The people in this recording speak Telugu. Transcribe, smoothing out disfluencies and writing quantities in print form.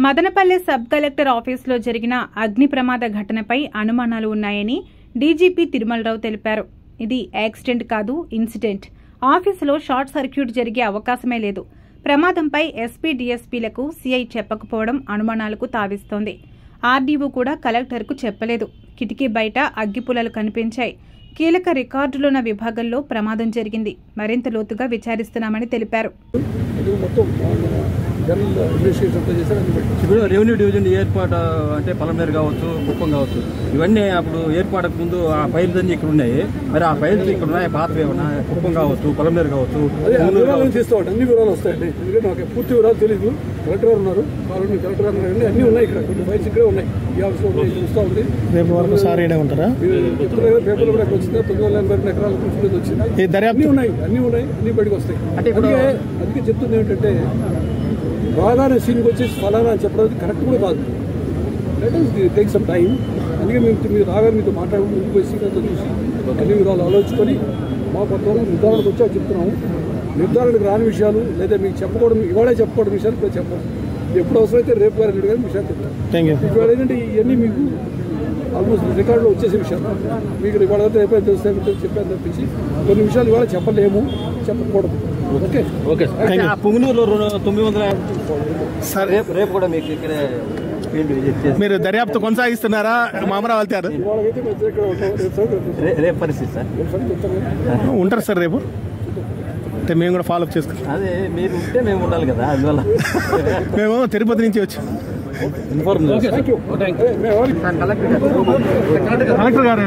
మదనపల్లె సబ్ కలెక్టర్ ఆఫీసులో జరిగిన అగ్ని ప్రమాద ఘటనపై అనుమానాలు ఉన్నాయని డీజీపీ తిరుమలరావు తెలిపారు. ఇది యాక్సిడెంట్ కాదు, ఇన్సిడెంట్. ఆఫీసులో షార్ట్ సర్క్యూట్ జరిగే అవకాశమే లేదు. ప్రమాదంపై ఎస్పీ డీఎస్పీలకు సీఐ చెప్పకపోవడం అనుమానాలకు తావిస్తోంది. ఆర్డీఓ కూడా కలెక్టర్కు చెప్పలేదు. కిటికీ బయట అగ్గిపుల్లలు కనిపించాయి. కీలక రికార్డులున్న విభాగంలో ప్రమాదం జరిగింది. మరింత లోతుగా విచారిస్తున్నామని తెలిపారు. ఇప్పుడు రెవెన్యూ డివిజన్ ఏర్పాటు అంటే పలమనేరు కావచ్చు, కుప్పం కావచ్చు, ఇవన్నీ అప్పుడు ఏర్పాటుకు ముందు ఆ ఫైల్స్ అన్ని ఇక్కడ ఉన్నాయి. మరి ఆ ఫైల్స్ ఇక్కడ ఉన్నాయి, పాతవి ఏమన్నా కుప్పం కావచ్చు, పలమనేరు కావచ్చు, తీసుకోవాలి. అన్ని వివరాలు వస్తాయండి. ఎందుకంటే నాకు పూర్తి వివరాలు తెలియదు. కలెక్టర్ ఉన్నారు, కలెక్టర్ అన్నారు, అన్ని ఉన్నాయి. ఇక్కడ కొన్ని ఫైల్స్ ఇక్కడే ఉన్నాయి. ఈ ఆఫీస్లో చూస్తూ ఉంది. రేపు వరకు సార్ ఉంటారా? పేపర్లు కూడా వచ్చింది. 982 ఎకరాల కృషి వచ్చింది. అన్ని ఉన్నాయి, అన్ని బయటకు వస్తాయి. అందుకే చెప్తుంది ఏంటంటే బాగానే సీన్కి వచ్చేసి ఫలానా అని చెప్పడం కరెక్ట్ కూడా కాదు. Let us take some time. అందుకే మీరు రాగానే మీతో మాట్లాడుకుంటూ ముందుకు పోయి సీనియర్తో చూసి అన్ని విధాలు ఆలోచించుకొని మా పద్ధతిలో నిర్ధారణకు వచ్చా చెప్తున్నాము. నిర్ధారణకు రాని విషయాలు లేదా మీకు చెప్పకూడదు, ఇవాళే చెప్పకూడదు విషయాలు ఇప్పుడు చెప్పాలి. ఎప్పుడు అవసరమైతే రేపు గారు రెండు గారు విషయాలు చెప్తాను. ఇవాళ ఏంటంటే ఇవన్నీ మీకు ఆల్మోస్ట్ రికార్డులో వచ్చేసే విషయాలు. మీకు ఇవాళ రేపు తెలుస్తాయి చెప్పాను తప్పించి కొన్ని విషయాలు ఇవాళ చెప్పలేము, చెప్పకూడదు. Okay okay. పుంగనూరులో 900 సార్ రేపు కూడా మీకు ఇక్కడ మీరు దర్యాప్తు కొనసాగిస్తున్నారా? మామరావు వెళ్తారు రేపు పరిస్థితి సార్ ఉంటారు సార్ రేపు? అంటే మేము కూడా ఫాలోఅప్ చేసుకుంటాం. అదే మీరు ఉంటే మేము ఉండాలి కదా, అందువల్ల మేము తిరుపతి నుంచి వచ్చాం. కలెక్టర్ గారు